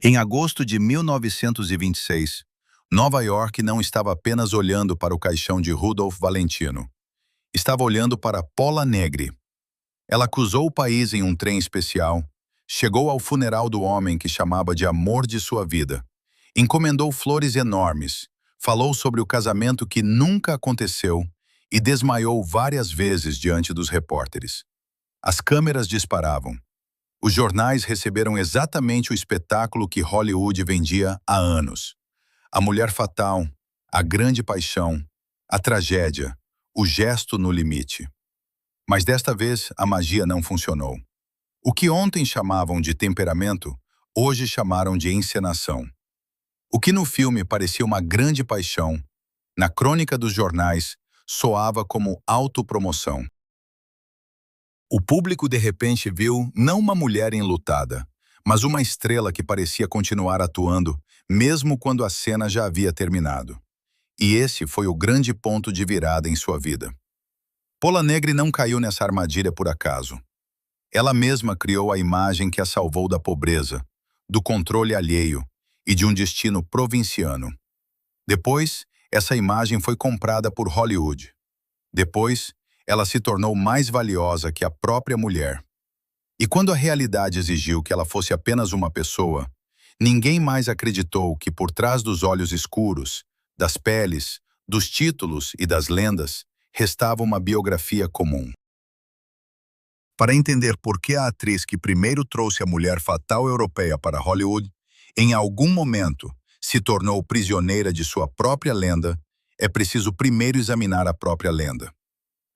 Em agosto de 1926, Nova York não estava apenas olhando para o caixão de Rudolph Valentino. Estava olhando para Pola Negri. Ela cruzou o país em um trem especial, chegou ao funeral do homem que chamava de amor de sua vida, encomendou flores enormes, falou sobre o casamento que nunca aconteceu e desmaiou várias vezes diante dos repórteres. As câmeras disparavam. Os jornais receberam exatamente o espetáculo que Hollywood vendia há anos. A mulher fatal, a grande paixão, a tragédia, o gesto no limite. Mas desta vez a magia não funcionou. O que ontem chamavam de temperamento, hoje chamaram de encenação. O que no filme parecia uma grande paixão, na crônica dos jornais, soava como autopromoção. O público de repente viu não uma mulher enlutada, mas uma estrela que parecia continuar atuando, mesmo quando a cena já havia terminado. E esse foi o grande ponto de virada em sua vida. Pola Negri não caiu nessa armadilha por acaso. Ela mesma criou a imagem que a salvou da pobreza, do controle alheio e de um destino provinciano. Depois, essa imagem foi comprada por Hollywood. Depois, ela se tornou mais valiosa que a própria mulher. E quando a realidade exigiu que ela fosse apenas uma pessoa, ninguém mais acreditou que por trás dos olhos escuros, das peles, dos títulos e das lendas, restava uma biografia comum. Para entender por que a atriz que primeiro trouxe a mulher fatal europeia para Hollywood, em algum momento, se tornou prisioneira de sua própria lenda, é preciso primeiro examinar a própria lenda.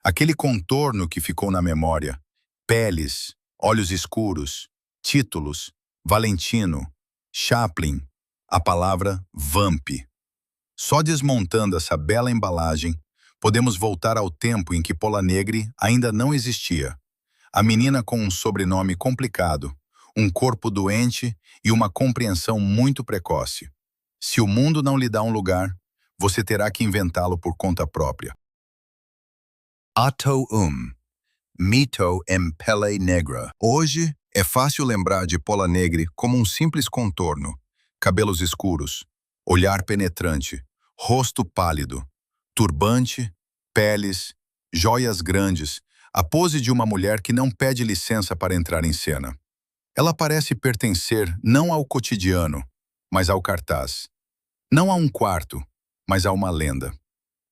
Aquele contorno que ficou na memória, peles, olhos escuros, títulos, Valentino, Chaplin, a palavra vamp. Só desmontando essa bela embalagem, podemos voltar ao tempo em que Pola Negri ainda não existia. A menina com um sobrenome complicado, um corpo doente e uma compreensão muito precoce. Se o mundo não lhe dá um lugar, você terá que inventá-lo por conta própria. Ato Mito em Pele Negra. Hoje, é fácil lembrar de Pola Negri como um simples contorno, cabelos escuros, olhar penetrante, rosto pálido, turbante, peles, joias grandes, a pose de uma mulher que não pede licença para entrar em cena. Ela parece pertencer não ao cotidiano, mas ao cartaz. Não a um quarto, mas a uma lenda.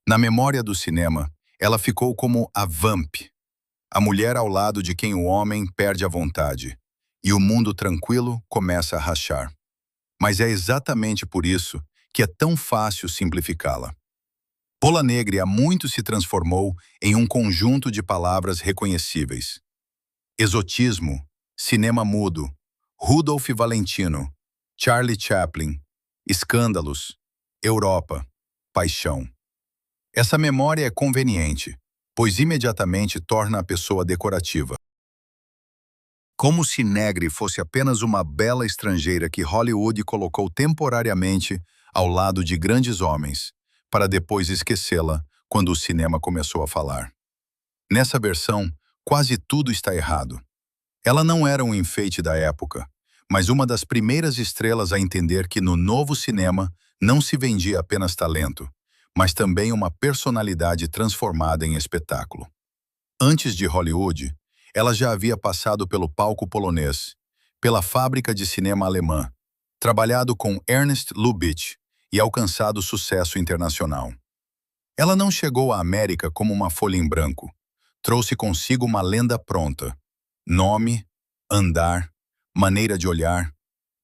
Na memória do cinema, ela ficou como a vamp, a mulher ao lado de quem o homem perde a vontade, e o mundo tranquilo começa a rachar. Mas é exatamente por isso que é tão fácil simplificá-la. Pola Negri há muito se transformou em um conjunto de palavras reconhecíveis. Exotismo, cinema mudo, Rudolph Valentino, Charlie Chaplin, escândalos, Europa, paixão. Essa memória é conveniente, pois imediatamente torna a pessoa decorativa. Como se Negri fosse apenas uma bela estrangeira que Hollywood colocou temporariamente ao lado de grandes homens, para depois esquecê-la quando o cinema começou a falar. Nessa versão, quase tudo está errado. Ela não era um enfeite da época, mas uma das primeiras estrelas a entender que no novo cinema não se vendia apenas talento, mas também uma personalidade transformada em espetáculo. Antes de Hollywood, ela já havia passado pelo palco polonês, pela fábrica de cinema alemã, trabalhado com Ernst Lubitsch e alcançado sucesso internacional. Ela não chegou à América como uma folha em branco. Trouxe consigo uma lenda pronta. Nome, andar, maneira de olhar,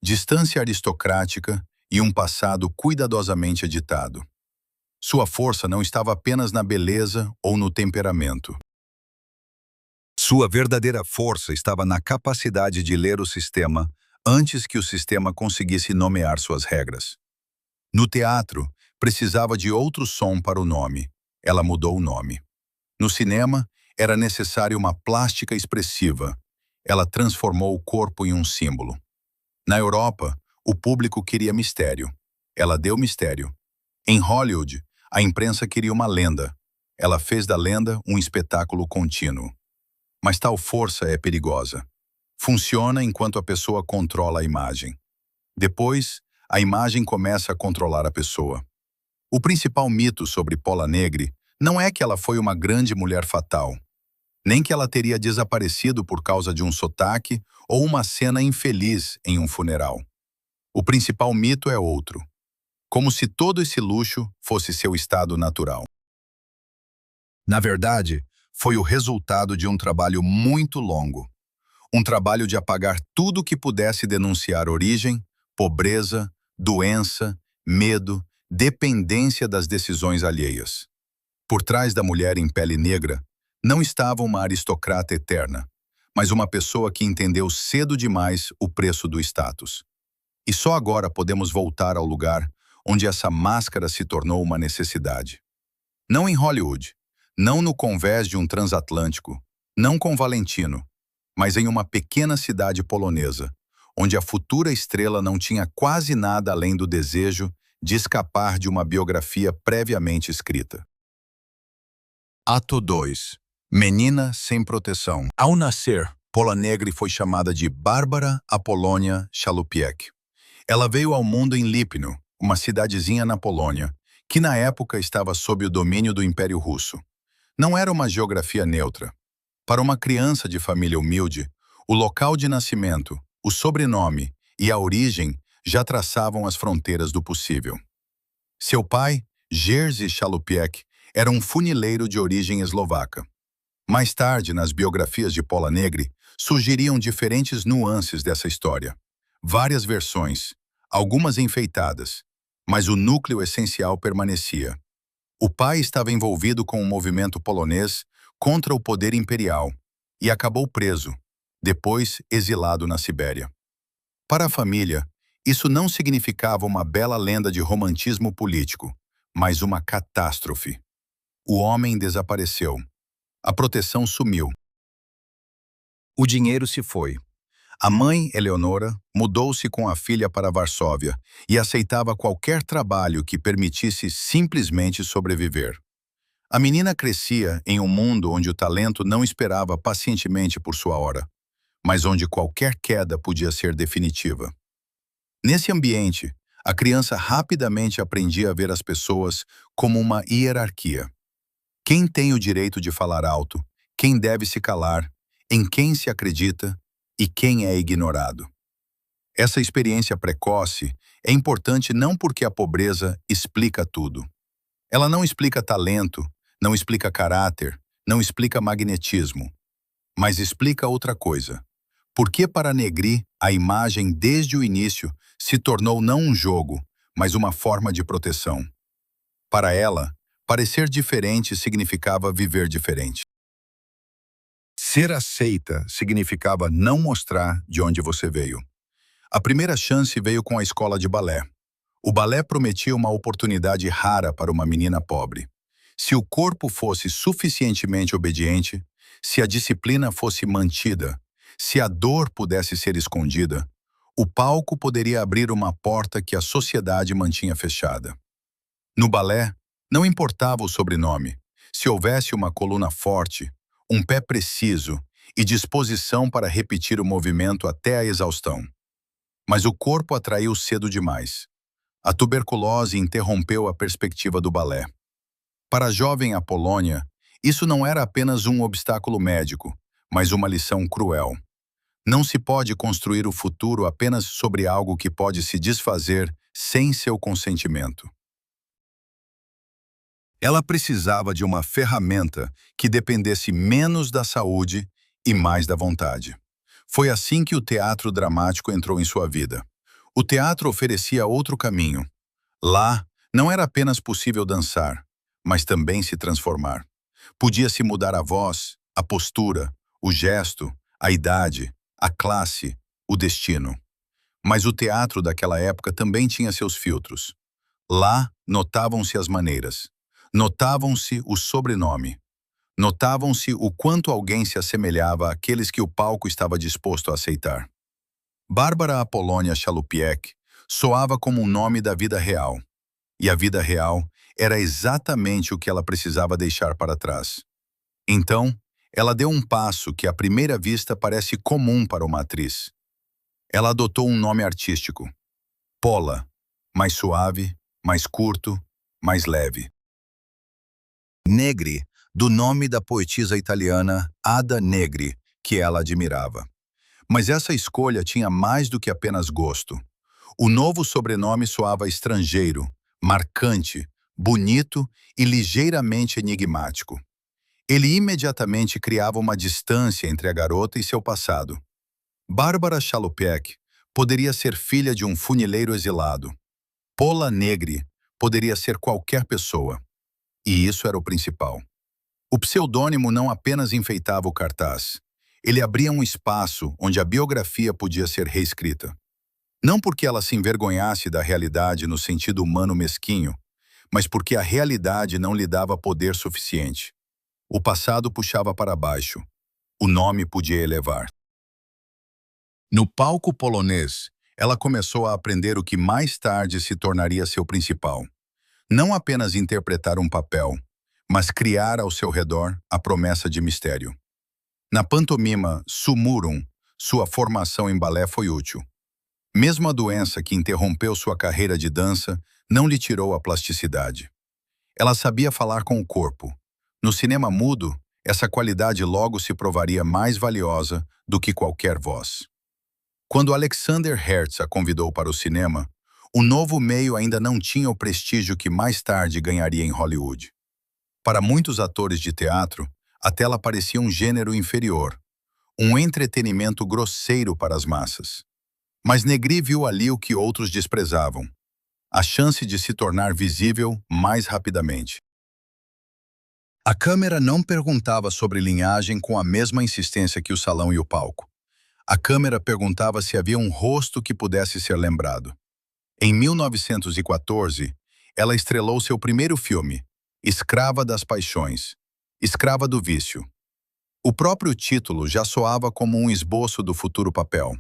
distância aristocrática e um passado cuidadosamente editado. Sua força não estava apenas na beleza ou no temperamento. Sua verdadeira força estava na capacidade de ler o sistema antes que o sistema conseguisse nomear suas regras. No teatro, precisava de outro som para o nome. Ela mudou o nome. No cinema, era necessária uma plástica expressiva. Ela transformou o corpo em um símbolo. Na Europa, o público queria mistério. Ela deu mistério. Em Hollywood, a imprensa queria uma lenda. Ela fez da lenda um espetáculo contínuo. Mas tal força é perigosa. Funciona enquanto a pessoa controla a imagem. Depois, a imagem começa a controlar a pessoa. O principal mito sobre Pola Negri não é que ela foi uma grande mulher fatal, nem que ela teria desaparecido por causa de um sotaque ou uma cena infeliz em um funeral. O principal mito é outro, como se todo esse luxo fosse seu estado natural. Na verdade, foi o resultado de um trabalho muito longo. Um trabalho de apagar tudo que pudesse denunciar origem, pobreza, doença, medo, dependência das decisões alheias. Por trás da mulher em pele negra, não estava uma aristocrata eterna, mas uma pessoa que entendeu cedo demais o preço do status. E só agora podemos voltar ao lugar onde essa máscara se tornou uma necessidade. Não em Hollywood, não no convés de um transatlântico, não com Valentino, mas em uma pequena cidade polonesa, onde a futura estrela não tinha quase nada além do desejo de escapar de uma biografia previamente escrita. Ato 2. Menina sem proteção. Ao nascer, Pola Negri foi chamada de Bárbara Apolônia Chalupiec. Ela veio ao mundo em Lipno, uma cidadezinha na Polônia, que na época estava sob o domínio do Império Russo. Não era uma geografia neutra. Para uma criança de família humilde, o local de nascimento, o sobrenome e a origem já traçavam as fronteiras do possível. Seu pai, Jerzy Chalupiec, era um funileiro de origem eslovaca. Mais tarde, nas biografias de Pola Negri, surgiriam diferentes nuances dessa história. Várias versões, algumas enfeitadas, mas o núcleo essencial permanecia. O pai estava envolvido com o movimento polonês contra o poder imperial e acabou preso, depois exilado na Sibéria. Para a família, isso não significava uma bela lenda de romantismo político, mas uma catástrofe. O homem desapareceu. A proteção sumiu. O dinheiro se foi. A mãe, Eleonora, mudou-se com a filha para Varsóvia e aceitava qualquer trabalho que permitisse simplesmente sobreviver. A menina crescia em um mundo onde o talento não esperava pacientemente por sua hora, mas onde qualquer queda podia ser definitiva. Nesse ambiente, a criança rapidamente aprendia a ver as pessoas como uma hierarquia. Quem tem o direito de falar alto, quem deve se calar, em quem se acredita e quem é ignorado. Essa experiência precoce é importante não porque a pobreza explica tudo. Ela não explica talento, não explica caráter, não explica magnetismo, mas explica outra coisa. Por que para Negri a imagem desde o início se tornou não um jogo, mas uma forma de proteção? Para ela, parecer diferente significava viver diferente. Ser aceita significava não mostrar de onde você veio. A primeira chance veio com a escola de balé. O balé prometia uma oportunidade rara para uma menina pobre. Se o corpo fosse suficientemente obediente, se a disciplina fosse mantida, se a dor pudesse ser escondida, o palco poderia abrir uma porta que a sociedade mantinha fechada. No balé, não importava o sobrenome. Se houvesse uma coluna forte, um pé preciso e disposição para repetir o movimento até a exaustão. Mas o corpo atraiu cedo demais. A tuberculose interrompeu a perspectiva do balé. Para a jovem Apolônia, isso não era apenas um obstáculo médico, mas uma lição cruel. Não se pode construir o futuro apenas sobre algo que pode se desfazer sem seu consentimento. Ela precisava de uma ferramenta que dependesse menos da saúde e mais da vontade. Foi assim que o teatro dramático entrou em sua vida. O teatro oferecia outro caminho. Lá, não era apenas possível dançar, mas também se transformar. Podia-se mudar a voz, a postura, o gesto, a idade, a classe, o destino. Mas o teatro daquela época também tinha seus filtros. Lá, notavam-se as maneiras. Notavam-se o sobrenome. Notavam-se o quanto alguém se assemelhava àqueles que o palco estava disposto a aceitar. Bárbara Apolônia Chalupiec soava como um nome da vida real. E a vida real era exatamente o que ela precisava deixar para trás. Então, ela deu um passo que à primeira vista parece comum para uma atriz. Ela adotou um nome artístico. Pola, mais suave, mais curto, mais leve. Negri, do nome da poetisa italiana Ada Negri, que ela admirava. Mas essa escolha tinha mais do que apenas gosto. O novo sobrenome soava estrangeiro, marcante, bonito e ligeiramente enigmático. Ele imediatamente criava uma distância entre a garota e seu passado. Bárbara Chalupiec poderia ser filha de um funileiro exilado. Pola Negri poderia ser qualquer pessoa. E isso era o principal. O pseudônimo não apenas enfeitava o cartaz. Ele abria um espaço onde a biografia podia ser reescrita. Não porque ela se envergonhasse da realidade no sentido humano mesquinho, mas porque a realidade não lhe dava poder suficiente. O passado puxava para baixo. O nome podia elevar. No palco polonês, ela começou a aprender o que mais tarde se tornaria seu principal. Não apenas interpretar um papel, mas criar ao seu redor a promessa de mistério. Na pantomima Sumurum, sua formação em balé foi útil. Mesmo a doença que interrompeu sua carreira de dança não lhe tirou a plasticidade. Ela sabia falar com o corpo. No cinema mudo, essa qualidade logo se provaria mais valiosa do que qualquer voz. Quando Alexander Hertz a convidou para o cinema, o novo meio ainda não tinha o prestígio que mais tarde ganharia em Hollywood. Para muitos atores de teatro, a tela parecia um gênero inferior, um entretenimento grosseiro para as massas. Mas Negri viu ali o que outros desprezavam: a chance de se tornar visível mais rapidamente. A câmera não perguntava sobre linhagem com a mesma insistência que o salão e o palco. A câmera perguntava se havia um rosto que pudesse ser lembrado. Em 1914, ela estrelou seu primeiro filme, Escrava das Paixões, Escrava do Vício. O próprio título já soava como um esboço do futuro papel.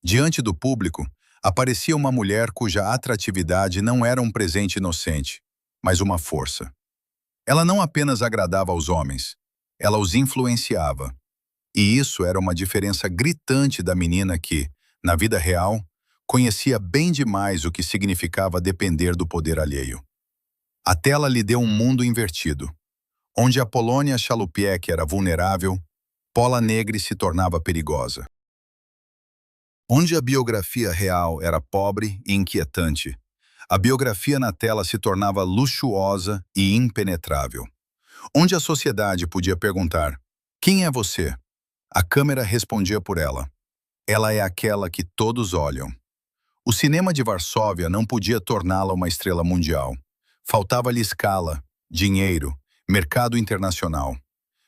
Diante do público, aparecia uma mulher cuja atratividade não era um presente inocente, mas uma força. Ela não apenas agradava aos homens, ela os influenciava. E isso era uma diferença gritante da menina que, na vida real, conhecia bem demais o que significava depender do poder alheio. A tela lhe deu um mundo invertido. Onde a Polônia Chalupiec era vulnerável, Pola Negri se tornava perigosa. Onde a biografia real era pobre e inquietante, a biografia na tela se tornava luxuosa e impenetrável. Onde a sociedade podia perguntar: quem é você? A câmera respondia por ela: ela é aquela que todos olham. O cinema de Varsóvia não podia torná-la uma estrela mundial. Faltava-lhe escala, dinheiro, mercado internacional.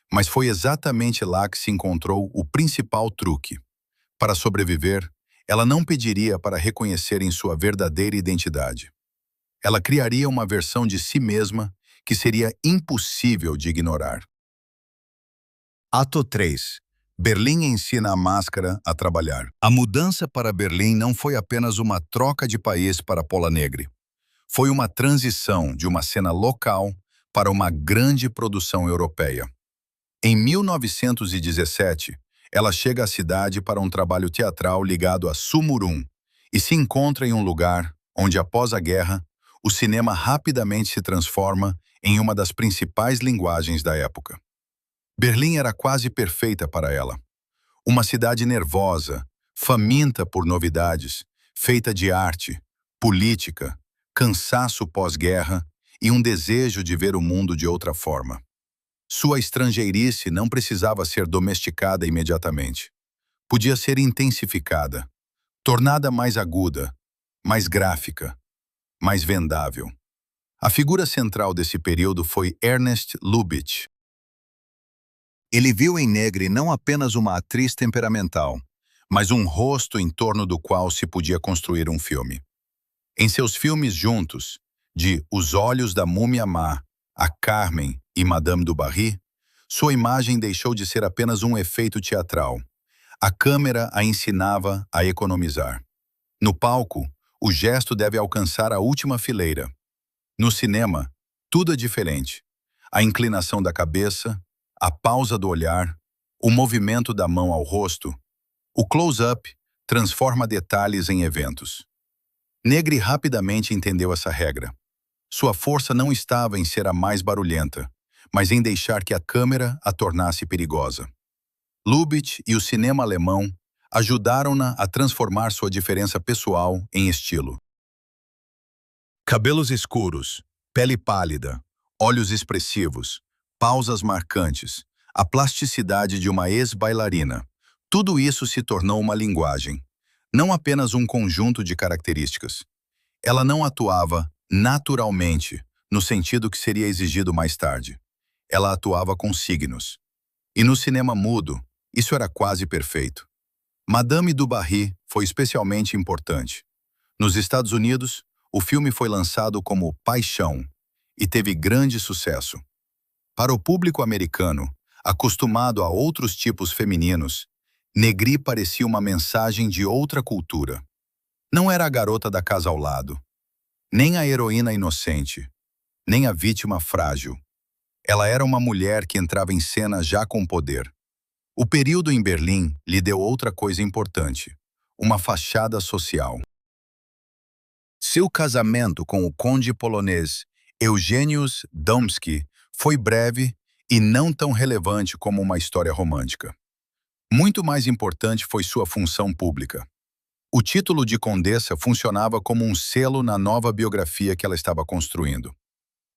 Mas foi exatamente lá que se encontrou o principal truque. Para sobreviver, ela não pediria para reconhecerem sua verdadeira identidade. Ela criaria uma versão de si mesma que seria impossível de ignorar. Ato 3. Berlim ensina a máscara a trabalhar. A mudança para Berlim não foi apenas uma troca de país para Pola Negri. Foi uma transição de uma cena local para uma grande produção europeia. Em 1917, ela chega à cidade para um trabalho teatral ligado a Sumurum e se encontra em um lugar onde, após a guerra, o cinema rapidamente se transforma em uma das principais linguagens da época. Berlim era quase perfeita para ela. Uma cidade nervosa, faminta por novidades, feita de arte, política, cansaço pós-guerra e um desejo de ver o mundo de outra forma. Sua estrangeirice não precisava ser domesticada imediatamente. Podia ser intensificada, tornada mais aguda, mais gráfica, mais vendável. A figura central desse período foi Ernest Lubitsch. Ele viu em Negri não apenas uma atriz temperamental, mas um rosto em torno do qual se podia construir um filme. Em seus filmes juntos, de Os Olhos da Múmia Má, a Carmen e Madame du Barry, sua imagem deixou de ser apenas um efeito teatral. A câmera a ensinava a economizar. No palco, o gesto deve alcançar a última fileira. No cinema, tudo é diferente. A inclinação da cabeça, a pausa do olhar, o movimento da mão ao rosto, o close-up transforma detalhes em eventos. Negri rapidamente entendeu essa regra. Sua força não estava em ser a mais barulhenta, mas em deixar que a câmera a tornasse perigosa. Lubitsch e o cinema alemão ajudaram-na a transformar sua diferença pessoal em estilo. Cabelos escuros, pele pálida, olhos expressivos, pausas marcantes, a plasticidade de uma ex-bailarina. Tudo isso se tornou uma linguagem, não apenas um conjunto de características. Ela não atuava naturalmente, no sentido que seria exigido mais tarde. Ela atuava com signos. E no cinema mudo, isso era quase perfeito. Madame du Barry foi especialmente importante. Nos Estados Unidos, o filme foi lançado como Paixão e teve grande sucesso. Para o público americano, acostumado a outros tipos femininos, Negri parecia uma mensagem de outra cultura. Não era a garota da casa ao lado, nem a heroína inocente, nem a vítima frágil. Ela era uma mulher que entrava em cena já com poder. O período em Berlim lhe deu outra coisa importante, uma fachada social. Seu casamento com o conde polonês Eugeniusz Domski foi breve e não tão relevante como uma história romântica. Muito mais importante foi sua função pública. O título de condessa funcionava como um selo na nova biografia que ela estava construindo.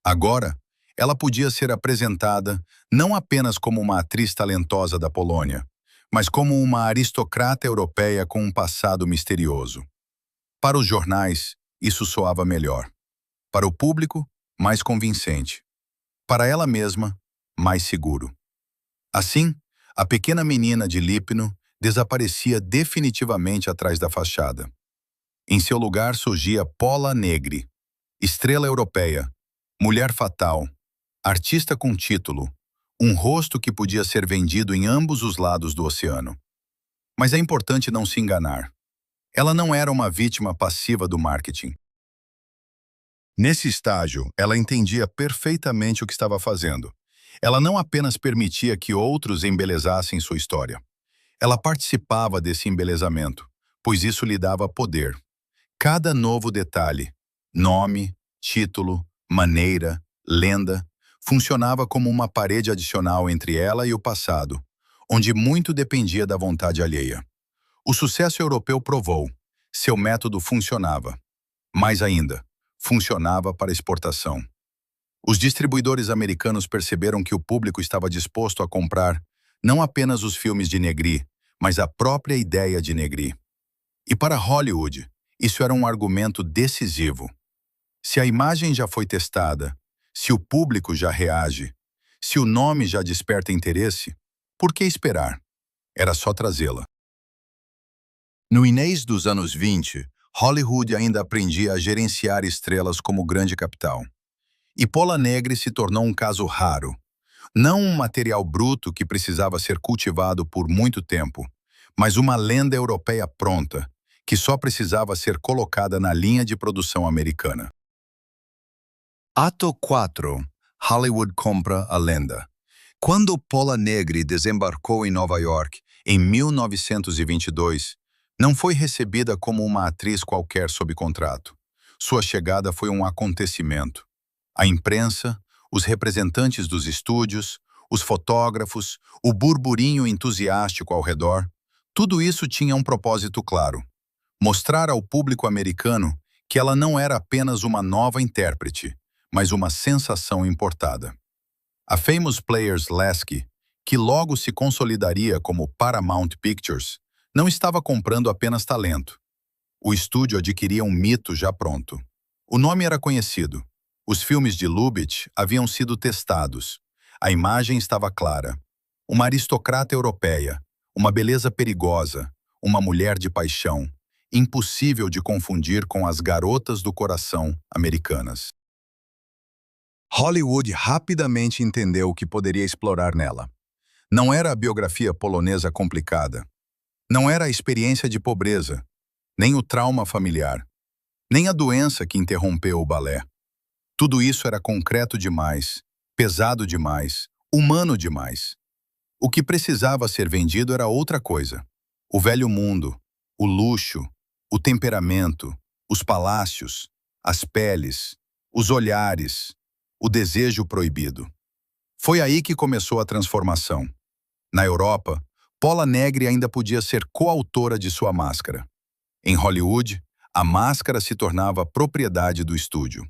Agora, ela podia ser apresentada não apenas como uma atriz talentosa da Polônia, mas como uma aristocrata europeia com um passado misterioso. Para os jornais, isso soava melhor. Para o público, mais convincente. Para ela mesma, mais seguro. Assim, a pequena menina de Lipno desaparecia definitivamente atrás da fachada. Em seu lugar surgia Pola Negri, estrela europeia, mulher fatal, artista com título, um rosto que podia ser vendido em ambos os lados do oceano. Mas é importante não se enganar. Ela não era uma vítima passiva do marketing. Nesse estágio, ela entendia perfeitamente o que estava fazendo. Ela não apenas permitia que outros embelezassem sua história. Ela participava desse embelezamento, pois isso lhe dava poder. Cada novo detalhe, nome, título, maneira, lenda, funcionava como uma parede adicional entre ela e o passado, onde muito dependia da vontade alheia. O sucesso europeu provou, seu método funcionava. Mais ainda, funcionava para exportação. Os distribuidores americanos perceberam que o público estava disposto a comprar não apenas os filmes de Negri, mas a própria ideia de Negri. E para Hollywood, isso era um argumento decisivo. Se a imagem já foi testada, se o público já reage, se o nome já desperta interesse, por que esperar? Era só trazê-la. No início dos anos 20, Hollywood ainda aprendia a gerenciar estrelas como grande capital. E Pola Negri se tornou um caso raro. Não um material bruto que precisava ser cultivado por muito tempo, mas uma lenda europeia pronta, que só precisava ser colocada na linha de produção americana. Ato 4. Hollywood compra a lenda. Quando Pola Negri desembarcou em Nova York, em 1922, não foi recebida como uma atriz qualquer sob contrato. Sua chegada foi um acontecimento. A imprensa, os representantes dos estúdios, os fotógrafos, o burburinho entusiástico ao redor, tudo isso tinha um propósito claro: mostrar ao público americano que ela não era apenas uma nova intérprete, mas uma sensação importada. A Famous Players Lasky, que logo se consolidaria como Paramount Pictures, não estava comprando apenas talento. O estúdio adquiria um mito já pronto. O nome era conhecido. Os filmes de Lubitsch haviam sido testados. A imagem estava clara. Uma aristocrata europeia, uma beleza perigosa, uma mulher de paixão, impossível de confundir com as garotas do coração americanas. Hollywood rapidamente entendeu o que poderia explorar nela. Não era a biografia polonesa complicada. Não era a experiência de pobreza, nem o trauma familiar, nem a doença que interrompeu o balé. Tudo isso era concreto demais, pesado demais, humano demais. O que precisava ser vendido era outra coisa. O velho mundo, o luxo, o temperamento, os palácios, as peles, os olhares, o desejo proibido. Foi aí que começou a transformação. Na Europa, Pola Negri ainda podia ser coautora de sua máscara. Em Hollywood, a máscara se tornava propriedade do estúdio.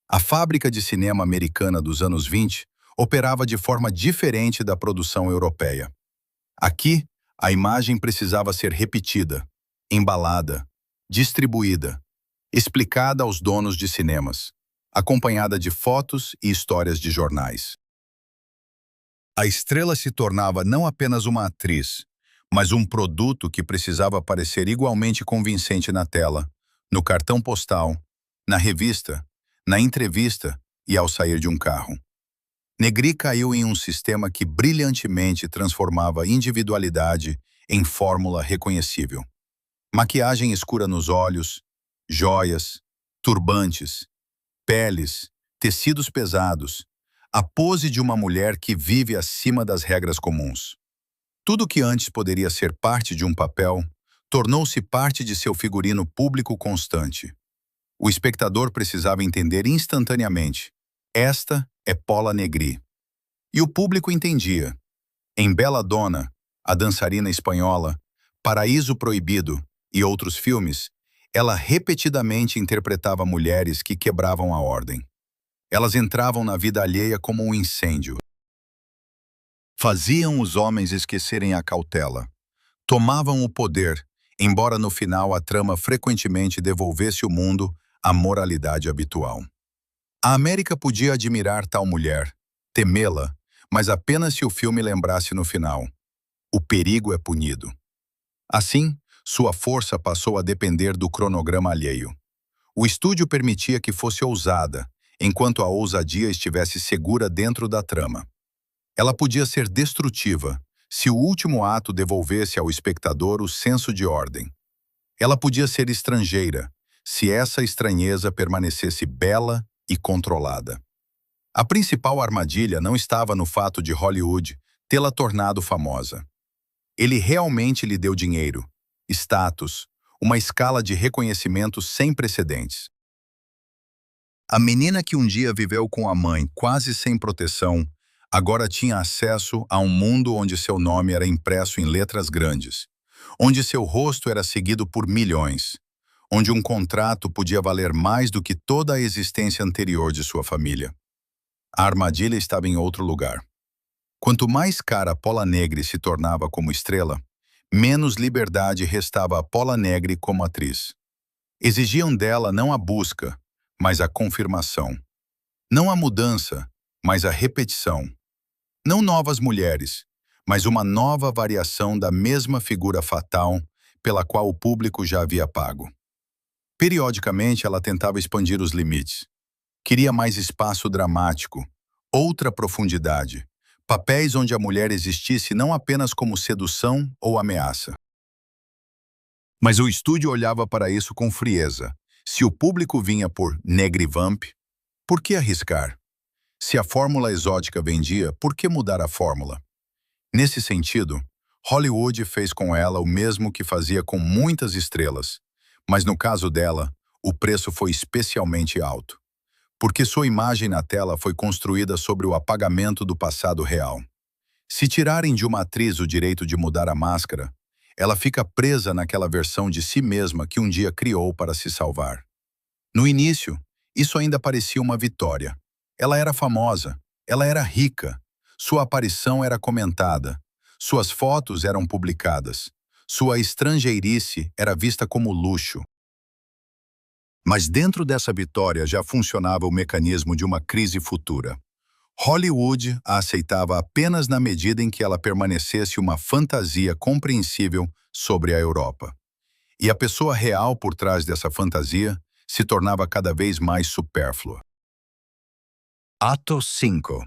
A fábrica de cinema americana dos anos 20 operava de forma diferente da produção europeia. Aqui, a imagem precisava ser repetida, embalada, distribuída, explicada aos donos de cinemas, acompanhada de fotos e histórias de jornais. A estrela se tornava não apenas uma atriz, mas um produto que precisava parecer igualmente convincente na tela, no cartão postal, na revista, na entrevista e ao sair de um carro. Negri caiu em um sistema que brilhantemente transformava individualidade em fórmula reconhecível. Maquiagem escura nos olhos, joias, turbantes, peles, tecidos pesados, a pose de uma mulher que vive acima das regras comuns. Tudo que antes poderia ser parte de um papel, tornou-se parte de seu figurino público constante. O espectador precisava entender instantaneamente: esta é Pola Negri. E o público entendia. Em Bela Dona, a dançarina espanhola, Paraíso Proibido e outros filmes, ela repetidamente interpretava mulheres que quebravam a ordem. Elas entravam na vida alheia como um incêndio. Faziam os homens esquecerem a cautela. Tomavam o poder, embora no final a trama frequentemente devolvesse ao mundo a moralidade habitual. A América podia admirar tal mulher, temê-la, mas apenas se o filme lembrasse no final: o perigo é punido. Assim, sua força passou a depender do cronograma alheio. O estúdio permitia que fosse ousada, enquanto a ousadia estivesse segura dentro da trama. Ela podia ser destrutiva, se o último ato devolvesse ao espectador o senso de ordem. Ela podia ser estrangeira, se essa estranheza permanecesse bela e controlada. A principal armadilha não estava no fato de Hollywood tê-la tornado famosa. Ele realmente lhe deu dinheiro, status, uma escala de reconhecimento sem precedentes. A menina que um dia viveu com a mãe quase sem proteção, agora tinha acesso a um mundo onde seu nome era impresso em letras grandes, onde seu rosto era seguido por milhões, onde um contrato podia valer mais do que toda a existência anterior de sua família. A armadilha estava em outro lugar. Quanto mais cara Pola Negri se tornava como estrela, menos liberdade restava a Pola Negri como atriz. Exigiam dela não a busca, mas a confirmação. Não a mudança, mas a repetição. Não novas mulheres, mas uma nova variação da mesma figura fatal pela qual o público já havia pago. Periodicamente, ela tentava expandir os limites. Queria mais espaço dramático, outra profundidade, papéis onde a mulher existisse não apenas como sedução ou ameaça. Mas o estúdio olhava para isso com frieza. Se o público vinha por Negrivamp, por que arriscar? Se a fórmula exótica vendia, por que mudar a fórmula? Nesse sentido, Hollywood fez com ela o mesmo que fazia com muitas estrelas, mas no caso dela, o preço foi especialmente alto, porque sua imagem na tela foi construída sobre o apagamento do passado real. Se tirarem de uma atriz o direito de mudar a máscara, ela fica presa naquela versão de si mesma que um dia criou para se salvar. No início, isso ainda parecia uma vitória. Ela era famosa, ela era rica, sua aparição era comentada, suas fotos eram publicadas, sua estrangeirice era vista como luxo. Mas dentro dessa vitória já funcionava o mecanismo de uma crise futura. Hollywood a aceitava apenas na medida em que ela permanecesse uma fantasia compreensível sobre a Europa. E a pessoa real por trás dessa fantasia se tornava cada vez mais supérflua. Ato 5.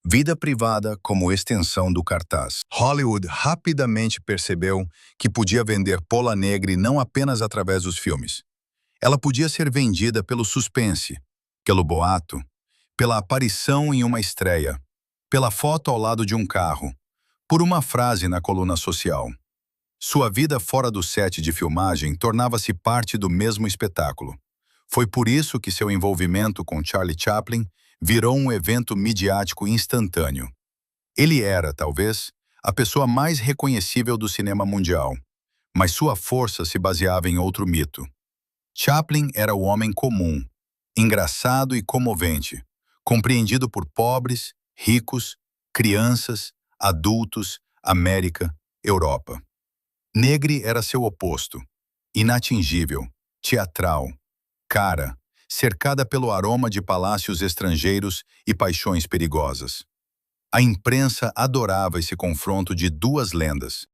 Vida privada como extensão do cartaz. Hollywood rapidamente percebeu que podia vender Pola Negri não apenas através dos filmes. Ela podia ser vendida pelo suspense, pelo boato, pela aparição em uma estreia, pela foto ao lado de um carro, por uma frase na coluna social. Sua vida fora do set de filmagem tornava-se parte do mesmo espetáculo. Foi por isso que seu envolvimento com Charlie Chaplin virou um evento midiático instantâneo. Ele era, talvez, a pessoa mais reconhecível do cinema mundial, mas sua força se baseava em outro mito. Chaplin era o homem comum, engraçado e comovente, compreendido por pobres, ricos, crianças, adultos, América, Europa. Negri era seu oposto, inatingível, teatral, cara, cercada pelo aroma de palácios estrangeiros e paixões perigosas. A imprensa adorava esse confronto de duas lendas.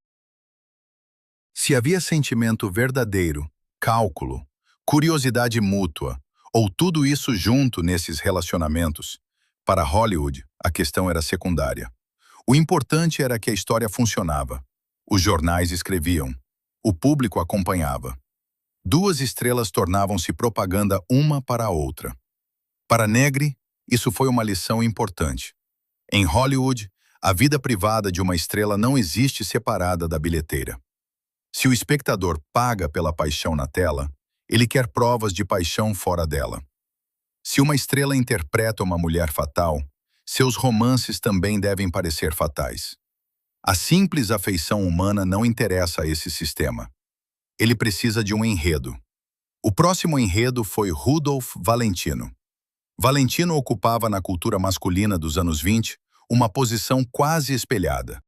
Se havia sentimento verdadeiro, cálculo, curiosidade mútua, ou tudo isso junto nesses relacionamentos, para Hollywood, a questão era secundária. O importante era que a história funcionava. Os jornais escreviam. O público acompanhava. Duas estrelas tornavam-se propaganda uma para a outra. Para Negri, isso foi uma lição importante. Em Hollywood, a vida privada de uma estrela não existe separada da bilheteira. Se o espectador paga pela paixão na tela, ele quer provas de paixão fora dela. Se uma estrela interpreta uma mulher fatal, seus romances também devem parecer fatais. A simples afeição humana não interessa a esse sistema. Ele precisa de um enredo. O próximo enredo foi Rudolph Valentino. Valentino ocupava na cultura masculina dos anos 20 uma posição quase espelhada.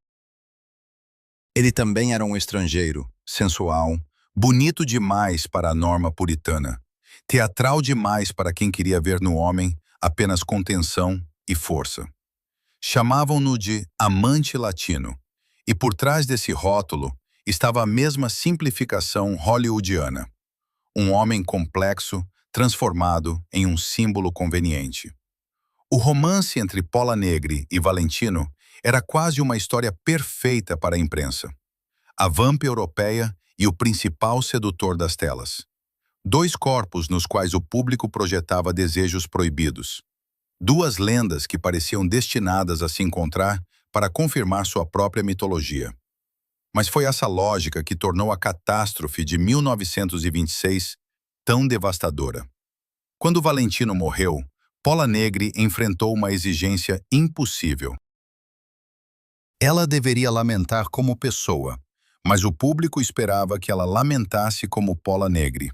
Ele também era um estrangeiro, sensual, bonito demais para a norma puritana, teatral demais para quem queria ver no homem apenas contenção e força. Chamavam-no de amante latino, e por trás desse rótulo estava a mesma simplificação hollywoodiana. Um homem complexo, transformado em um símbolo conveniente. O romance entre Pola Negri e Valentino era quase uma história perfeita para a imprensa. A vamp europeia e o principal sedutor das telas. Dois corpos nos quais o público projetava desejos proibidos. Duas lendas que pareciam destinadas a se encontrar para confirmar sua própria mitologia. Mas foi essa lógica que tornou a catástrofe de 1926 tão devastadora. Quando Valentino morreu, Pola Negri enfrentou uma exigência impossível. Ela deveria lamentar como pessoa, mas o público esperava que ela lamentasse como Pola Negri.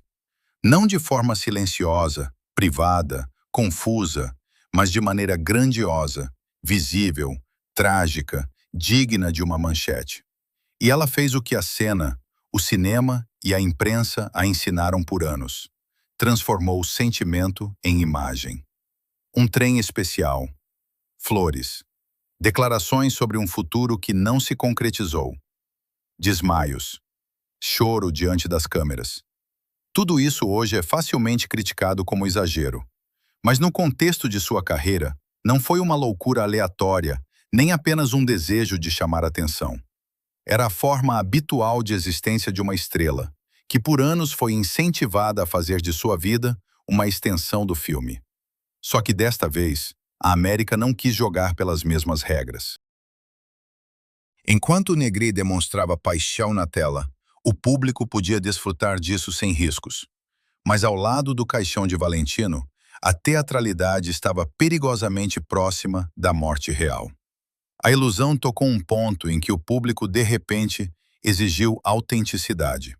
Não de forma silenciosa, privada, confusa, mas de maneira grandiosa, visível, trágica, digna de uma manchete. E ela fez o que a cena, o cinema e a imprensa a ensinaram por anos. Transformou o sentimento em imagem. Um trem especial. Flores. Declarações sobre um futuro que não se concretizou. Desmaios. Choro diante das câmeras. Tudo isso hoje é facilmente criticado como exagero. Mas no contexto de sua carreira, não foi uma loucura aleatória, nem apenas um desejo de chamar atenção. Era a forma habitual de existência de uma estrela, que por anos foi incentivada a fazer de sua vida uma extensão do filme. Só que desta vez, a América não quis jogar pelas mesmas regras. Enquanto Negri demonstrava paixão na tela, o público podia desfrutar disso sem riscos. Mas ao lado do caixão de Valentino, a teatralidade estava perigosamente próxima da morte real. A ilusão tocou um ponto em que o público, de repente, exigiu autenticidade.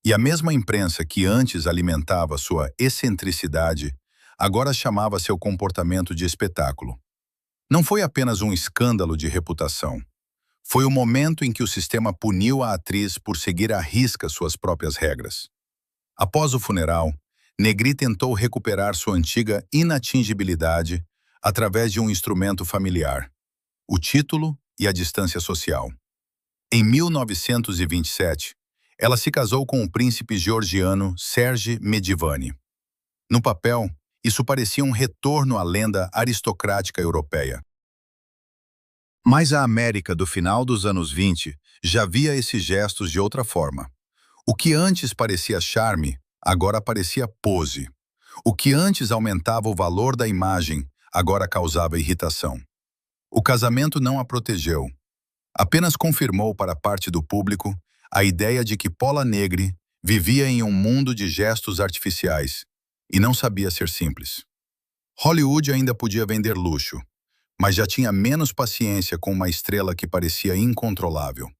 E a mesma imprensa que antes alimentava sua excentricidade, agora chamava seu comportamento de espetáculo. Não foi apenas um escândalo de reputação. Foi o momento em que o sistema puniu a atriz por seguir à risca suas próprias regras. Após o funeral, Negri tentou recuperar sua antiga inatingibilidade através de um instrumento familiar, o título e a distância social. Em 1927, ela se casou com o príncipe georgiano Serge Medivane. No papel, isso parecia um retorno à lenda aristocrática europeia. Mas a América do final dos anos 20 já via esses gestos de outra forma. O que antes parecia charme, agora parecia pose. O que antes aumentava o valor da imagem, agora causava irritação. O casamento não a protegeu. Apenas confirmou para parte do público a ideia de que Pola Negri vivia em um mundo de gestos artificiais, e não sabia ser simples. Hollywood ainda podia vender luxo, mas já tinha menos paciência com uma estrela que parecia incontrolável.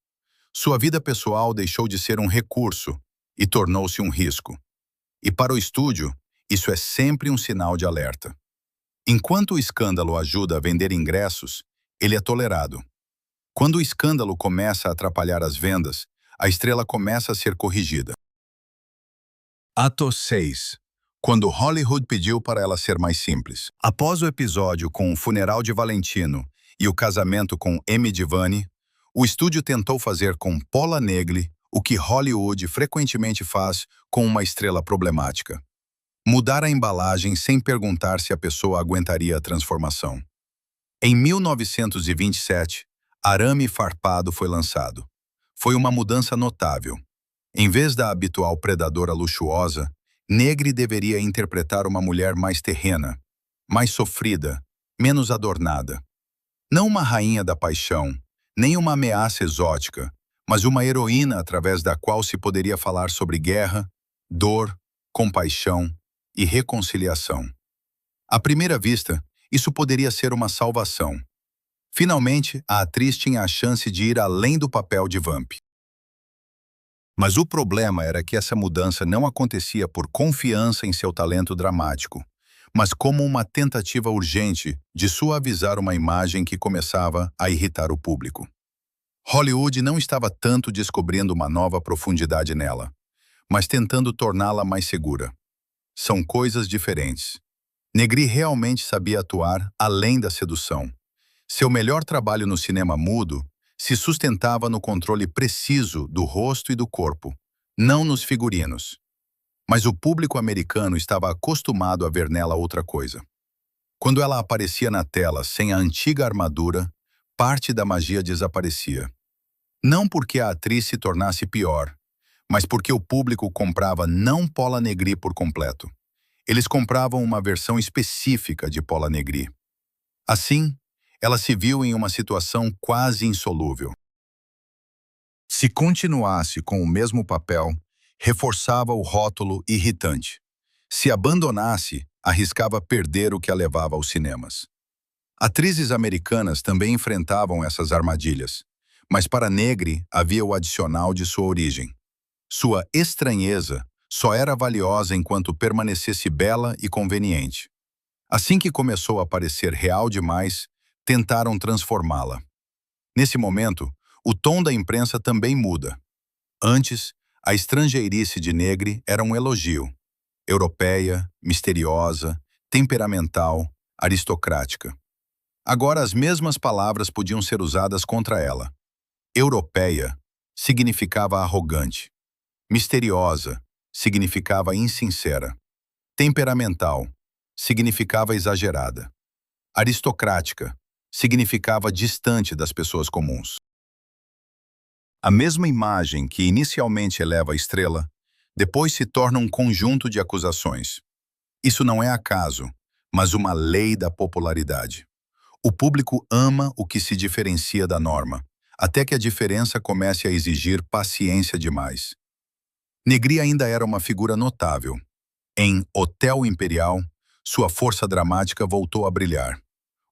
Sua vida pessoal deixou de ser um recurso e tornou-se um risco. E para o estúdio, isso é sempre um sinal de alerta. Enquanto o escândalo ajuda a vender ingressos, ele é tolerado. Quando o escândalo começa a atrapalhar as vendas, a estrela começa a ser corrigida. Ato 6. Quando Hollywood pediu para ela ser mais simples. Após o episódio com o funeral de Valentino e o casamento com Amy Divani, o estúdio tentou fazer com Paula Negri o que Hollywood frequentemente faz com uma estrela problemática: mudar a embalagem sem perguntar se a pessoa aguentaria a transformação. Em 1927, Arame Farpado foi lançado. Foi uma mudança notável. Em vez da habitual predadora luxuosa, Negri deveria interpretar uma mulher mais terrena, mais sofrida, menos adornada. Não uma rainha da paixão, nem uma ameaça exótica, mas uma heroína através da qual se poderia falar sobre guerra, dor, compaixão e reconciliação. À primeira vista, isso poderia ser uma salvação. Finalmente, a atriz tinha a chance de ir além do papel de vamp. Mas o problema era que essa mudança não acontecia por confiança em seu talento dramático, mas como uma tentativa urgente de suavizar uma imagem que começava a irritar o público. Hollywood não estava tanto descobrindo uma nova profundidade nela, mas tentando torná-la mais segura. São coisas diferentes. Negri realmente sabia atuar além da sedução. Seu melhor trabalho no cinema mudo se sustentava no controle preciso do rosto e do corpo, não nos figurinos. Mas o público americano estava acostumado a ver nela outra coisa. Quando ela aparecia na tela sem a antiga armadura, parte da magia desaparecia. Não porque a atriz se tornasse pior, mas porque o público comprava não Paula Negri por completo. Eles compravam uma versão específica de Paula Negri. Assim, ela se viu em uma situação quase insolúvel. Se continuasse com o mesmo papel, reforçava o rótulo irritante. Se abandonasse, arriscava perder o que a levava aos cinemas. Atrizes americanas também enfrentavam essas armadilhas, mas para Negri havia o adicional de sua origem. Sua estranheza só era valiosa enquanto permanecesse bela e conveniente. Assim que começou a parecer real demais, tentaram transformá-la. Nesse momento, o tom da imprensa também muda. Antes, a estrangeirice de Negri era um elogio. Europeia, misteriosa, temperamental, aristocrática. Agora as mesmas palavras podiam ser usadas contra ela. Europeia significava arrogante. Misteriosa significava insincera. Temperamental significava exagerada. Aristocrática significava distante das pessoas comuns. A mesma imagem que inicialmente eleva a estrela, depois se torna um conjunto de acusações. Isso não é acaso, mas uma lei da popularidade. O público ama o que se diferencia da norma, até que a diferença comece a exigir paciência demais. Negri ainda era uma figura notável. Em Hotel Imperial, sua força dramática voltou a brilhar.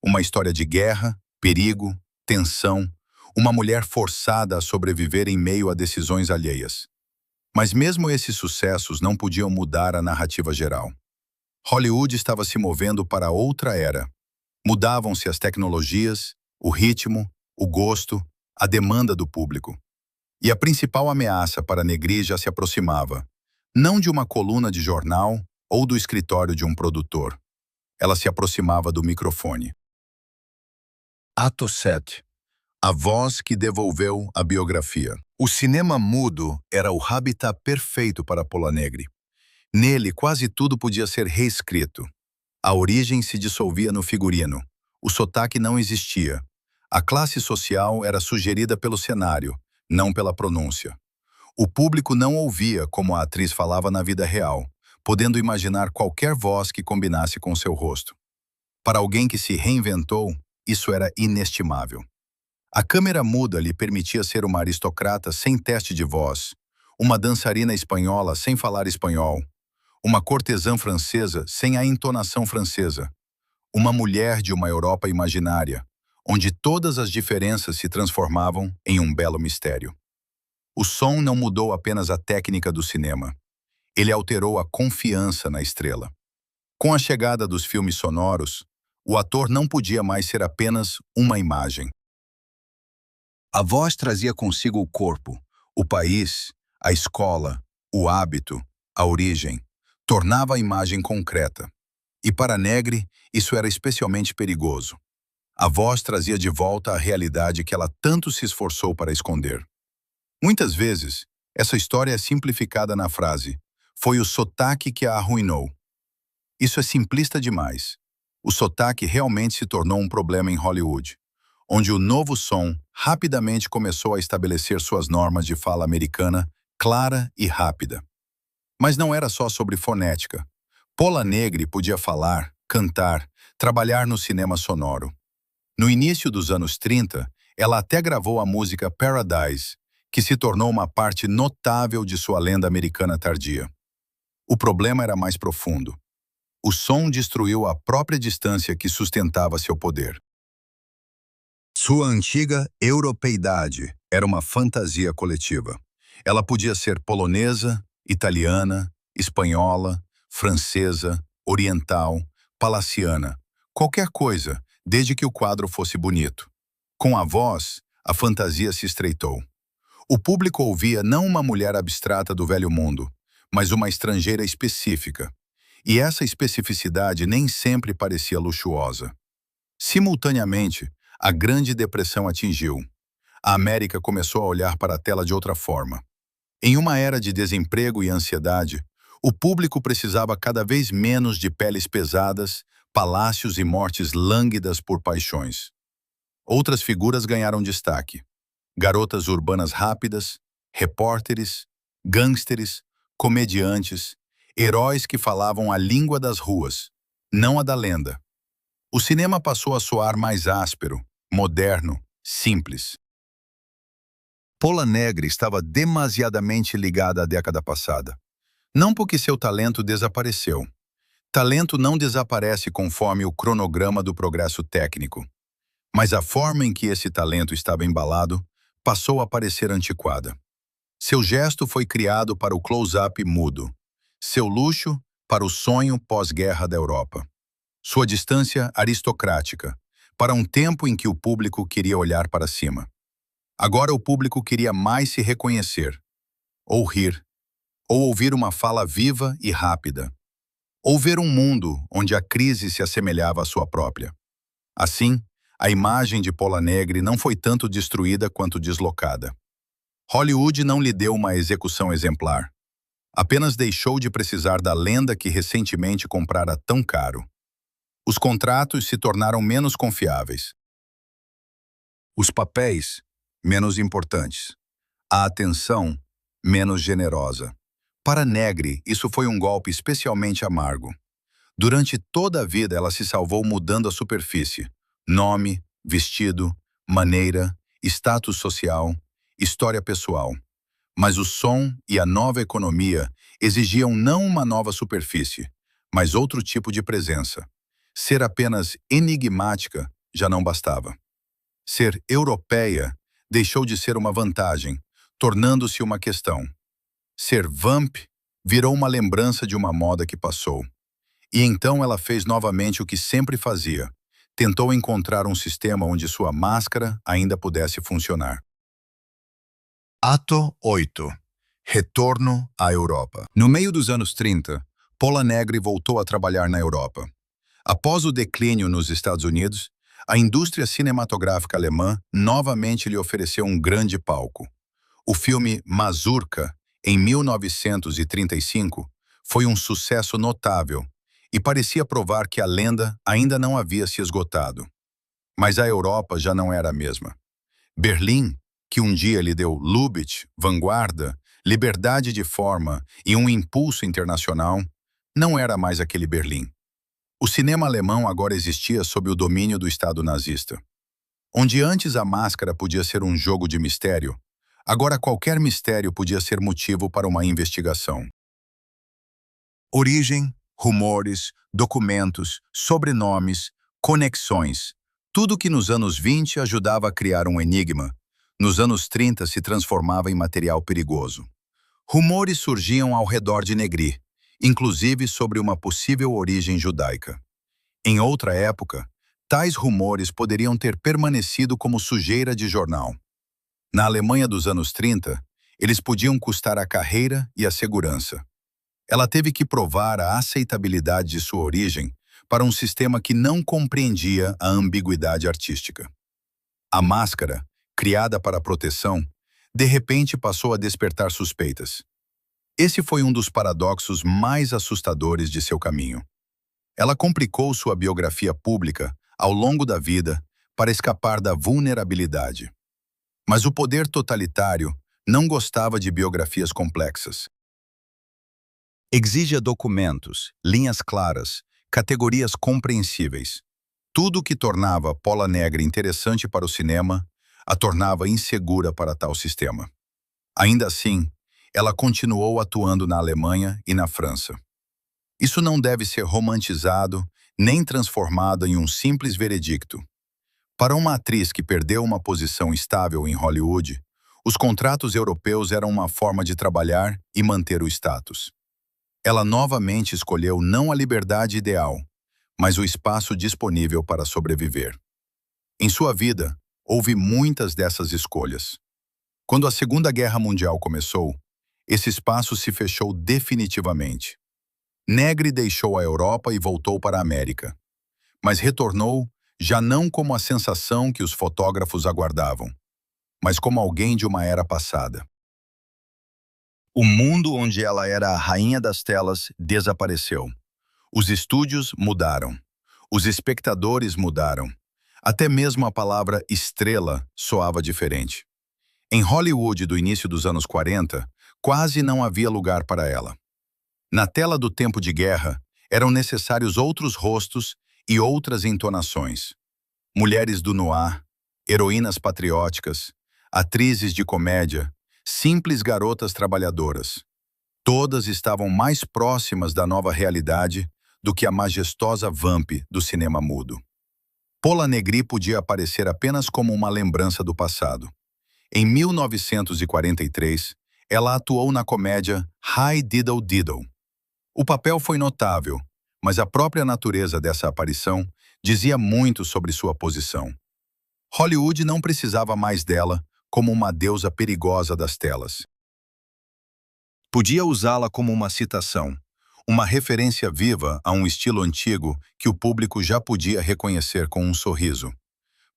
Uma história de guerra, perigo, tensão, uma mulher forçada a sobreviver em meio a decisões alheias. Mas mesmo esses sucessos não podiam mudar a narrativa geral. Hollywood estava se movendo para outra era. Mudavam-se as tecnologias, o ritmo, o gosto, a demanda do público. E a principal ameaça para Negri já se aproximava, não de uma coluna de jornal ou do escritório de um produtor. Ela se aproximava do microfone. Ato 7. A voz que devolveu a biografia. O cinema mudo era o habitat perfeito para Paula Negri. Nele, quase tudo podia ser reescrito. A origem se dissolvia no figurino. O sotaque não existia. A classe social era sugerida pelo cenário, não pela pronúncia. O público não ouvia como a atriz falava na vida real, podendo imaginar qualquer voz que combinasse com seu rosto. Para alguém que se reinventou, isso era inestimável. A câmera muda lhe permitia ser uma aristocrata sem teste de voz, uma dançarina espanhola sem falar espanhol, Uma cortesã francesa sem a entonação francesa. Uma mulher de uma Europa imaginária, onde todas as diferenças se transformavam em um belo mistério. O som não mudou apenas a técnica do cinema. Ele alterou a confiança na estrela. Com a chegada dos filmes sonoros, o ator não podia mais ser apenas uma imagem. A voz trazia consigo o corpo, o país, a escola, o hábito, a origem. Tornava a imagem concreta. E para Negri, isso era especialmente perigoso. A voz trazia de volta a realidade que ela tanto se esforçou para esconder. Muitas vezes, essa história é simplificada na frase: "Foi o sotaque que a arruinou." Isso é simplista demais. O sotaque realmente se tornou um problema em Hollywood, onde o novo som rapidamente começou a estabelecer suas normas de fala americana clara e rápida. Mas não era só sobre fonética. Pola Negri podia falar, cantar, trabalhar no cinema sonoro. No início dos anos 30, ela até gravou a música Paradise, que se tornou uma parte notável de sua lenda americana tardia. O problema era mais profundo. O som destruiu a própria distância que sustentava seu poder. Sua antiga europeidade era uma fantasia coletiva. Ela podia ser polonesa, italiana, espanhola, francesa, oriental, palaciana, qualquer coisa, desde que o quadro fosse bonito. Com a voz, a fantasia se estreitou. O público ouvia não uma mulher abstrata do velho mundo, mas uma estrangeira específica. E essa especificidade nem sempre parecia luxuosa. Simultaneamente, a Grande Depressão atingiu. A América começou a olhar para a tela de outra forma. Em uma era de desemprego e ansiedade, o público precisava cada vez menos de peles pesadas, palácios e mortes lânguidas por paixões. Outras figuras ganharam destaque. Garotas urbanas rápidas, repórteres, gangsteres, comediantes, heróis que falavam a língua das ruas, não a da lenda. O cinema passou a soar mais áspero, moderno, simples. Pola Negri estava demasiadamente ligada à década passada. Não porque seu talento desapareceu. Talento não desaparece conforme o cronograma do progresso técnico. Mas a forma em que esse talento estava embalado passou a parecer antiquada. Seu gesto foi criado para o close-up mudo. Seu luxo para o sonho pós-guerra da Europa. Sua distância aristocrática, para um tempo em que o público queria olhar para cima. Agora o público queria mais se reconhecer, ou rir, ou ouvir uma fala viva e rápida, ou ver um mundo onde a crise se assemelhava à sua própria. Assim, a imagem de Pola Negri não foi tanto destruída quanto deslocada. Hollywood não lhe deu uma execução exemplar. Apenas deixou de precisar da lenda que recentemente comprara tão caro. Os contratos se tornaram menos confiáveis. Os papéis, menos importantes. A atenção, menos generosa. Para Negri, isso foi um golpe especialmente amargo. Durante toda a vida, ela se salvou mudando a superfície. Nome, vestido, maneira, status social, história pessoal. Mas o som e a nova economia exigiam não uma nova superfície, mas outro tipo de presença. Ser apenas enigmática já não bastava. Ser europeia deixou de ser uma vantagem, tornando-se uma questão. Ser vamp virou uma lembrança de uma moda que passou. E então ela fez novamente o que sempre fazia. Tentou encontrar um sistema onde sua máscara ainda pudesse funcionar. Ato 8. Retorno à Europa. No meio dos anos 30, Pola Negri voltou a trabalhar na Europa. Após o declínio nos Estados Unidos, a indústria cinematográfica alemã novamente lhe ofereceu um grande palco. O filme Mazurka, em 1935, foi um sucesso notável e parecia provar que a lenda ainda não havia se esgotado. Mas a Europa já não era a mesma. Berlim, que um dia lhe deu Lubitsch, vanguarda, liberdade de forma e um impulso internacional, não era mais aquele Berlim. O cinema alemão agora existia sob o domínio do Estado nazista. Onde antes a máscara podia ser um jogo de mistério, agora qualquer mistério podia ser motivo para uma investigação. Origem, rumores, documentos, sobrenomes, conexões. Tudo que nos anos 20 ajudava a criar um enigma, nos anos 30 se transformava em material perigoso. Rumores surgiam ao redor de Negri, inclusive sobre uma possível origem judaica. Em outra época, tais rumores poderiam ter permanecido como sujeira de jornal. Na Alemanha dos anos 30, eles podiam custar a carreira e a segurança. Ela teve que provar a aceitabilidade de sua origem para um sistema que não compreendia a ambiguidade artística. A máscara, criada para proteção, de repente passou a despertar suspeitas. Esse foi um dos paradoxos mais assustadores de seu caminho. Ela complicou sua biografia pública ao longo da vida para escapar da vulnerabilidade. Mas o poder totalitário não gostava de biografias complexas. Exija documentos, linhas claras, categorias compreensíveis. Tudo o que tornava Pola Negri interessante para o cinema a tornava insegura para tal sistema. Ainda assim, ela continuou atuando na Alemanha e na França. Isso não deve ser romantizado nem transformado em um simples veredicto. Para uma atriz que perdeu uma posição estável em Hollywood, os contratos europeus eram uma forma de trabalhar e manter o status. Ela novamente escolheu não a liberdade ideal, mas o espaço disponível para sobreviver. Em sua vida, houve muitas dessas escolhas. Quando a Segunda Guerra Mundial começou, esse espaço se fechou definitivamente. Negri deixou a Europa e voltou para a América, mas retornou já não como a sensação que os fotógrafos aguardavam, mas como alguém de uma era passada. O mundo onde ela era a rainha das telas desapareceu. Os estúdios mudaram. Os espectadores mudaram. Até mesmo a palavra estrela soava diferente. Em Hollywood do início dos anos 40, quase não havia lugar para ela. Na tela do tempo de guerra, eram necessários outros rostos e outras entonações. Mulheres do noir, heroínas patrióticas, atrizes de comédia, simples garotas trabalhadoras. Todas estavam mais próximas da nova realidade do que a majestosa vamp do cinema mudo. Pola Negri podia aparecer apenas como uma lembrança do passado. Em 1943, ela atuou na comédia Hi Diddle Diddle. O papel foi notável, mas a própria natureza dessa aparição dizia muito sobre sua posição. Hollywood não precisava mais dela como uma deusa perigosa das telas. Podia usá-la como uma citação, uma referência viva a um estilo antigo que o público já podia reconhecer com um sorriso.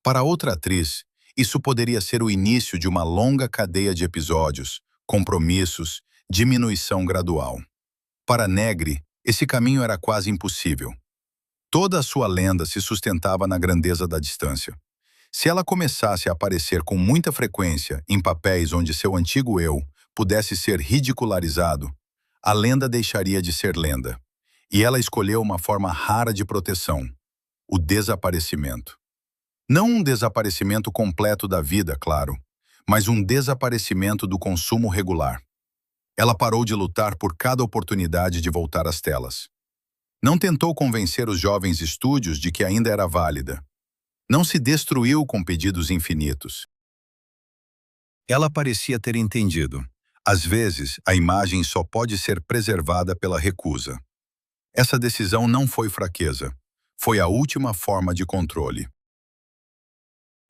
Para outra atriz, isso poderia ser o início de uma longa cadeia de episódios, compromissos, diminuição gradual. Para Negri, esse caminho era quase impossível. Toda a sua lenda se sustentava na grandeza da distância. Se ela começasse a aparecer com muita frequência em papéis onde seu antigo eu pudesse ser ridicularizado, a lenda deixaria de ser lenda. E ela escolheu uma forma rara de proteção: o desaparecimento. Não um desaparecimento completo da vida, claro, mas um desaparecimento do consumo regular. Ela parou de lutar por cada oportunidade de voltar às telas. Não tentou convencer os jovens estúdios de que ainda era válida. Não se destruiu com pedidos infinitos. Ela parecia ter entendido. Às vezes, a imagem só pode ser preservada pela recusa. Essa decisão não foi fraqueza. Foi a última forma de controle.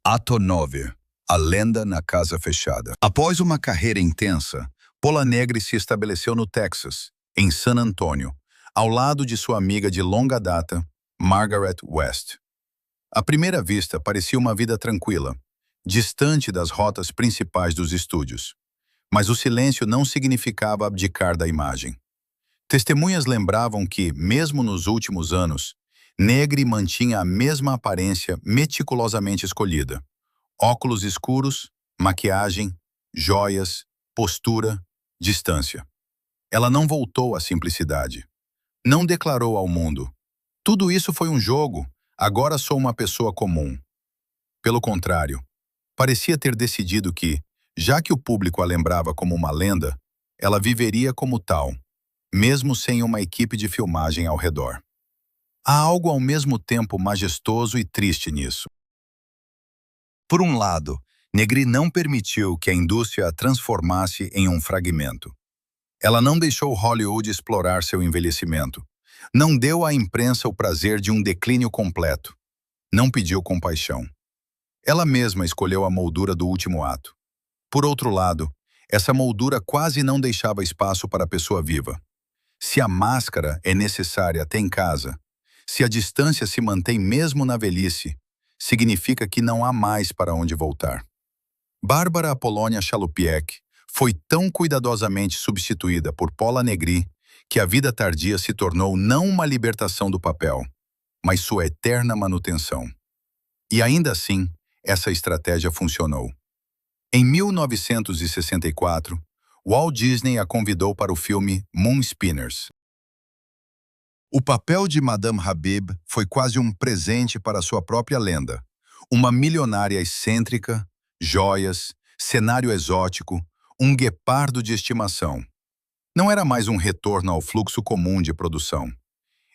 Ato 9. A lenda na casa fechada. Após uma carreira intensa, Pola Negri se estabeleceu no Texas, em San Antônio, ao lado de sua amiga de longa data, Margaret West. À primeira vista, parecia uma vida tranquila, distante das rotas principais dos estúdios. Mas o silêncio não significava abdicar da imagem. Testemunhas lembravam que, mesmo nos últimos anos, Negri mantinha a mesma aparência meticulosamente escolhida. Óculos escuros, maquiagem, joias, postura, distância. Ela não voltou à simplicidade. Não declarou ao mundo: tudo isso foi um jogo, agora sou uma pessoa comum. Pelo contrário, parecia ter decidido que, já que o público a lembrava como uma lenda, ela viveria como tal. mesmo sem uma equipe de filmagem ao redor. Há algo ao mesmo tempo majestoso e triste nisso. Por um lado, Negri não permitiu que a indústria a transformasse em um fragmento. Ela não deixou Hollywood explorar seu envelhecimento. Não deu à imprensa o prazer de um declínio completo. Não pediu compaixão. Ela mesma escolheu a moldura do último ato. Por outro lado, essa moldura quase não deixava espaço para a pessoa viva. Se a máscara é necessária até em casa, se a distância se mantém mesmo na velhice, significa que não há mais para onde voltar. Bárbara Apollonia Chalupiec foi tão cuidadosamente substituída por Paula Negri que a vida tardia se tornou não uma libertação do papel, mas sua eterna manutenção. E ainda assim, essa estratégia funcionou. Em 1964, Walt Disney a convidou para o filme Moonspinners. O papel de Madame Habib foi quase um presente para sua própria lenda. Uma milionária excêntrica, joias, cenário exótico, um guepardo de estimação. Não era mais um retorno ao fluxo comum de produção.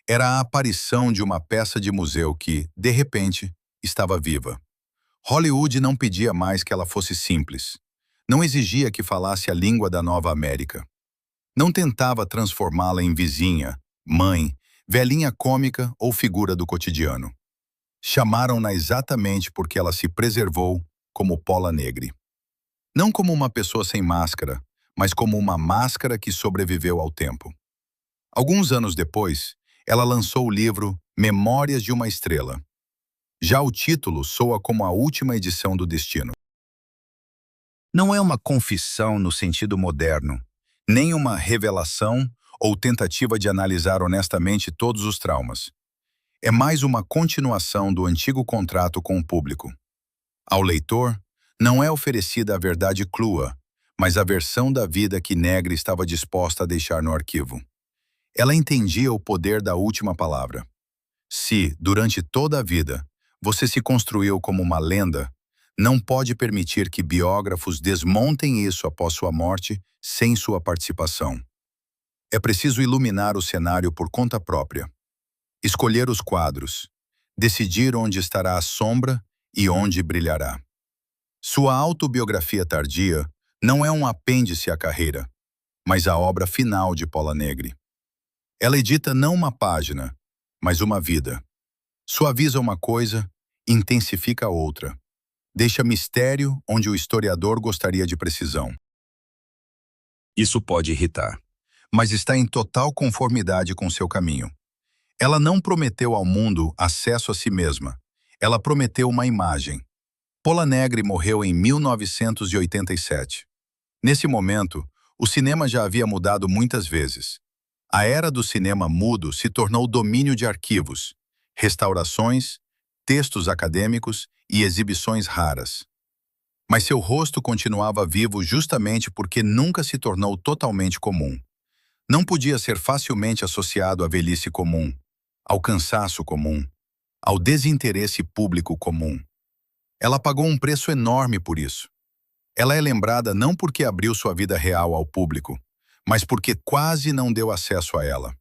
Era a aparição de uma peça de museu que, de repente, estava viva. Hollywood não pedia mais que ela fosse simples. Não exigia que falasse a língua da Nova América. Não tentava transformá-la em vizinha, mãe, velhinha cômica ou figura do cotidiano. Chamaram-na exatamente porque ela se preservou como Paula Negri. Não como uma pessoa sem máscara, mas como uma máscara que sobreviveu ao tempo. Alguns anos depois, ela lançou o livro Memórias de uma Estrela. Já o título soa como a última edição do destino. Não é uma confissão no sentido moderno, nem uma revelação ou tentativa de analisar honestamente todos os traumas. É mais uma continuação do antigo contrato com o público. Ao leitor, não é oferecida a verdade crua, mas a versão da vida que Negri estava disposta a deixar no arquivo. Ela entendia o poder da última palavra. Se, durante toda a vida, você se construiu como uma lenda, não pode permitir que biógrafos desmontem isso após sua morte sem sua participação. É preciso iluminar o cenário por conta própria. Escolher os quadros. Decidir onde estará a sombra e onde brilhará. Sua autobiografia tardia não é um apêndice à carreira, mas a obra final de Paula Negri. Ela edita não uma página, mas uma vida. Suaviza uma coisa, intensifica outra. Deixa mistério onde o historiador gostaria de precisão. Isso pode irritar, mas está em total conformidade com seu caminho. Ela não prometeu ao mundo acesso a si mesma. Ela prometeu uma imagem. Paula Negri morreu em 1987. Nesse momento, o cinema já havia mudado muitas vezes. A era do cinema mudo se tornou domínio de arquivos, restaurações, textos acadêmicos e exibições raras. Mas seu rosto continuava vivo justamente porque nunca se tornou totalmente comum. Não podia ser facilmente associado à velhice comum, ao cansaço comum, ao desinteresse público comum. Ela pagou um preço enorme por isso. Ela é lembrada não porque abriu sua vida real ao público, mas porque quase não deu acesso a ela.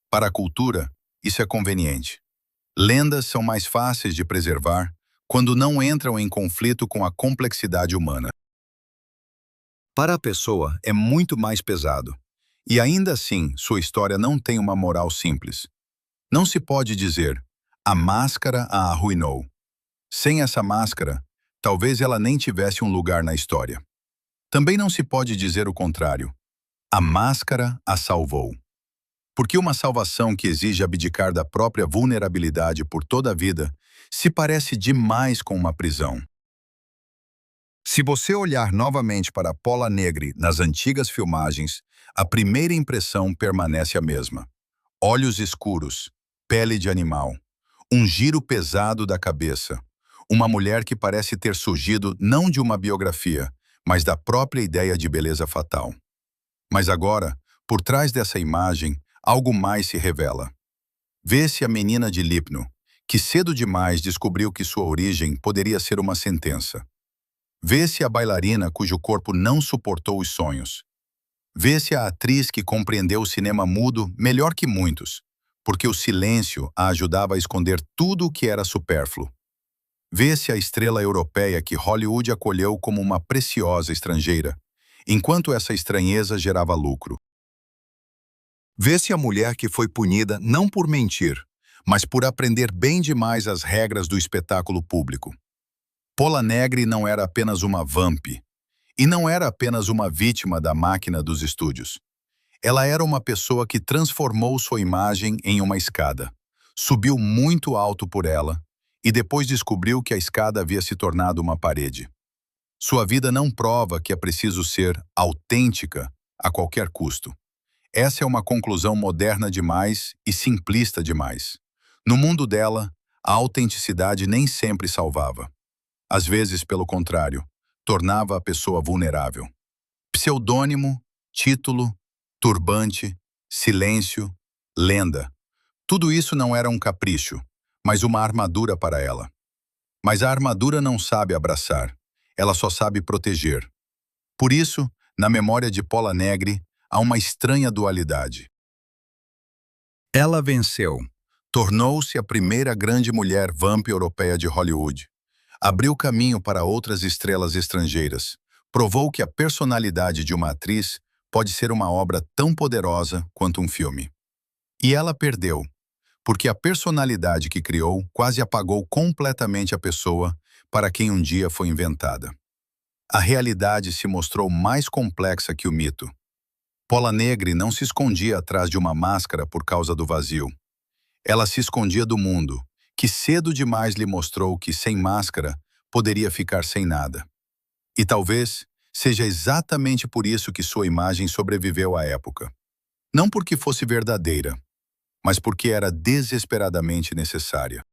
Para a cultura, isso é conveniente. Lendas são mais fáceis de preservar quando não entram em conflito com a complexidade humana. Para a pessoa, é muito mais pesado. E ainda assim, sua história não tem uma moral simples. Não se pode dizer, a máscara a arruinou. Sem essa máscara, talvez ela nem tivesse um lugar na história. Também não se pode dizer o contrário. A máscara a salvou. Porque uma salvação que exige abdicar da própria vulnerabilidade por toda a vida se parece demais com uma prisão. Se você olhar novamente para Paula Negri nas antigas filmagens, a primeira impressão permanece a mesma. Olhos escuros, pele de animal, um giro pesado da cabeça. Uma mulher que parece ter surgido não de uma biografia, mas da própria ideia de beleza fatal. Mas agora, por trás dessa imagem, algo mais se revela. Vê-se a menina de Lipno, que cedo demais descobriu que sua origem poderia ser uma sentença. Vê-se a bailarina cujo corpo não suportou os sonhos. Vê-se a atriz que compreendeu o cinema mudo melhor que muitos, porque o silêncio a ajudava a esconder tudo o que era supérfluo. Vê-se a estrela europeia que Hollywood acolheu como uma preciosa estrangeira, enquanto essa estranheza gerava lucro. Vê-se a mulher que foi punida não por mentir, mas por aprender bem demais as regras do espetáculo público. Pola Negri não era apenas uma vamp, e não era apenas uma vítima da máquina dos estúdios. Ela era uma pessoa que transformou sua imagem em uma escada, subiu muito alto por ela, e depois descobriu que a escada havia se tornado uma parede. Sua vida não prova que é preciso ser autêntica a qualquer custo. Essa é uma conclusão moderna demais e simplista demais. No mundo dela, a autenticidade nem sempre salvava. Às vezes, pelo contrário, tornava a pessoa vulnerável. Pseudônimo, título, turbante, silêncio, lenda. Tudo isso não era um capricho, mas uma armadura para ela. Mas a armadura não sabe abraçar, ela só sabe proteger. Por isso, na memória de Pola Negri, há uma estranha dualidade. Ela venceu. Tornou-se a primeira grande mulher vamp europeia de Hollywood. Abriu caminho para outras estrelas estrangeiras. Provou que a personalidade de uma atriz pode ser uma obra tão poderosa quanto um filme. E ela perdeu, porque a personalidade que criou quase apagou completamente a pessoa para quem um dia foi inventada. A realidade se mostrou mais complexa que o mito. Pola Negri não se escondia atrás de uma máscara por causa do vazio. Ela se escondia do mundo, que cedo demais lhe mostrou que sem máscara poderia ficar sem nada. E talvez seja exatamente por isso que sua imagem sobreviveu à época. Não porque fosse verdadeira, mas porque era desesperadamente necessária.